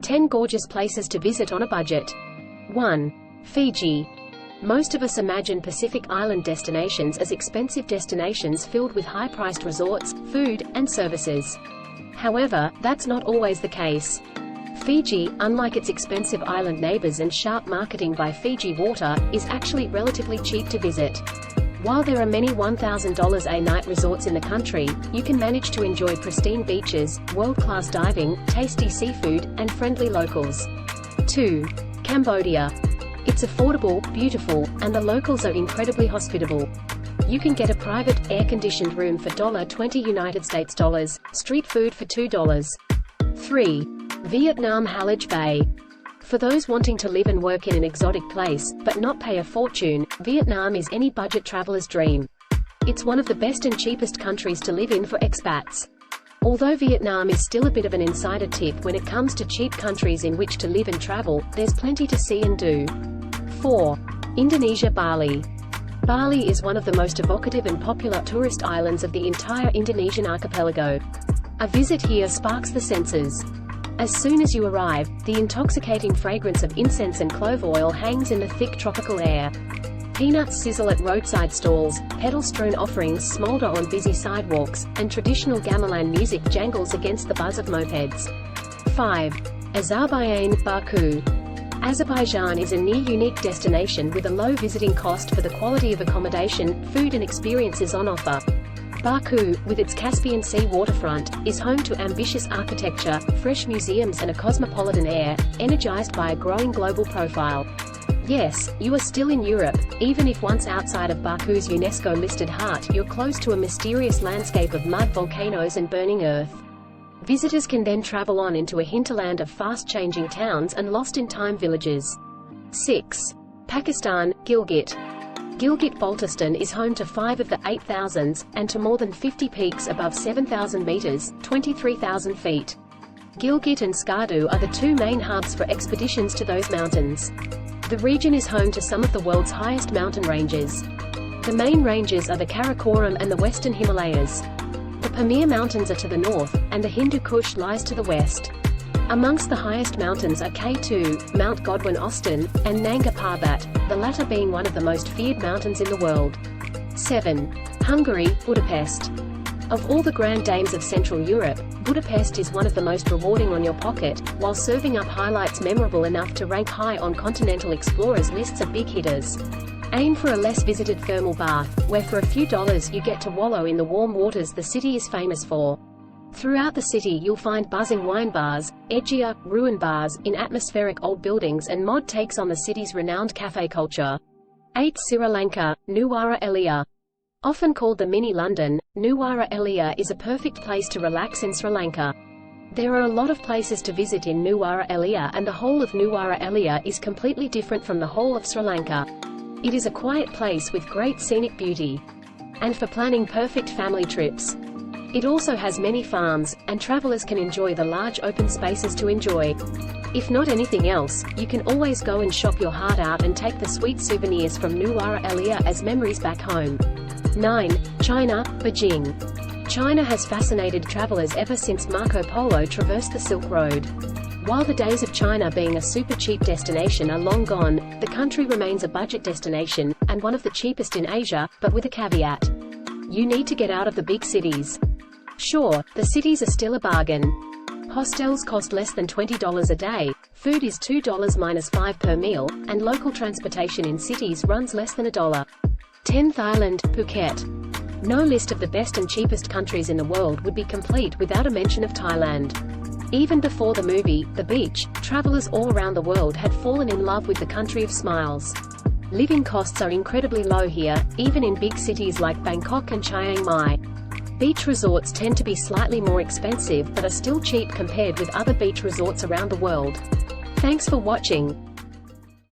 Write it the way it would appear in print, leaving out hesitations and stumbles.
10 gorgeous places to visit on a budget. 1. Fiji. Most of us imagine Pacific Island destinations as expensive destinations filled with high-priced resorts, food, and services. However, that's not always the case. Fiji, unlike its expensive island neighbors and sharp marketing by Fiji Water, is actually relatively cheap to visit. While there are many $1,000 a night resorts in the country, you can manage to enjoy pristine beaches, world-class diving, tasty seafood, and friendly locals. 2. Cambodia. It's affordable, beautiful, and the locals are incredibly hospitable. You can get a private, air-conditioned room for $20 United States dollars, street food for $2. 3. Vietnam Halage Bay. For those wanting to live and work in an exotic place, but not pay a fortune, Vietnam is any budget traveler's dream. It's one of the best and cheapest countries to live in for expats. Although Vietnam is still a bit of an insider tip when it comes to cheap countries in which to live and travel, there's plenty to see and do. 4. Indonesia Bali. Bali is one of the most evocative and popular tourist islands of the entire Indonesian archipelago. A visit here sparks the senses. As soon as you arrive, the intoxicating fragrance of incense and clove oil hangs in the thick tropical air. Peanuts sizzle at roadside stalls, petal-strewn offerings smolder on busy sidewalks, and traditional gamelan music jangles against the buzz of mopeds. 5. Azerbaijan, Baku. Azerbaijan is a near-unique destination with a low visiting cost for the quality of accommodation, food and experiences on offer. Baku, with its Caspian Sea waterfront, is home to ambitious architecture, fresh museums and a cosmopolitan air, energized by a growing global profile. Yes, you are still in Europe, even if once outside of Baku's UNESCO-listed heart you're close to a mysterious landscape of mud volcanoes and burning earth. Visitors can then travel on into a hinterland of fast-changing towns and lost-in-time villages. 6. Pakistan, Gilgit. Gilgit-Baltistan is home to 5 of the 8,000s, and to more than 50 peaks above 7,000 meters, 23,000 feet. Gilgit and Skardu are the two main hubs for expeditions to those mountains. The region is home to some of the world's highest mountain ranges. The main ranges are the Karakoram and the Western Himalayas. The Pamir Mountains are to the north, and the Hindu Kush lies to the west. Amongst the highest mountains are K2, Mount Godwin Austen, and Nanga Parbat, the latter being one of the most feared mountains in the world. 7. Hungary, Budapest. Of all the grand dames of Central Europe, Budapest is one of the most rewarding on your pocket, while serving up highlights memorable enough to rank high on Continental Explorer's lists of big hitters. Aim for a less visited thermal bath, where for a few dollars you get to wallow in the warm waters the city is famous for. Throughout the city you'll find buzzing wine bars, edgier, ruin bars, in atmospheric old buildings and mod takes on the city's renowned cafe culture. 8. Sri Lanka, Nuwara Eliya. Often called the mini London, Nuwara Eliya is a perfect place to relax in Sri Lanka. There are a lot of places to visit in Nuwara Eliya, and the whole of Nuwara Eliya is completely different from the whole of Sri Lanka. It is a quiet place with great scenic beauty. And for planning perfect family trips. It also has many farms, and travelers can enjoy the large open spaces to enjoy. If not anything else, you can always go and shop your heart out and take the sweet souvenirs from Nuwara Eliya as memories back home. 9. China, Beijing. China has fascinated travelers ever since Marco Polo traversed the Silk Road. While the days of China being a super cheap destination are long gone, the country remains a budget destination, and one of the cheapest in Asia, but with a caveat. You need to get out of the big cities. Sure, the cities are still a bargain. Hostels cost less than $20 a day, food is $2 minus 5 per meal, and local transportation in cities runs less than $1. 10. Thailand, Phuket. No list of the best and cheapest countries in the world would be complete without a mention of Thailand. Even before the movie, The Beach, travelers all around the world had fallen in love with the country of smiles. Living costs are incredibly low here, even in big cities like Bangkok and Chiang Mai. Beach resorts tend to be slightly more expensive but are still cheap compared with other beach resorts around the world. Thanks for watching.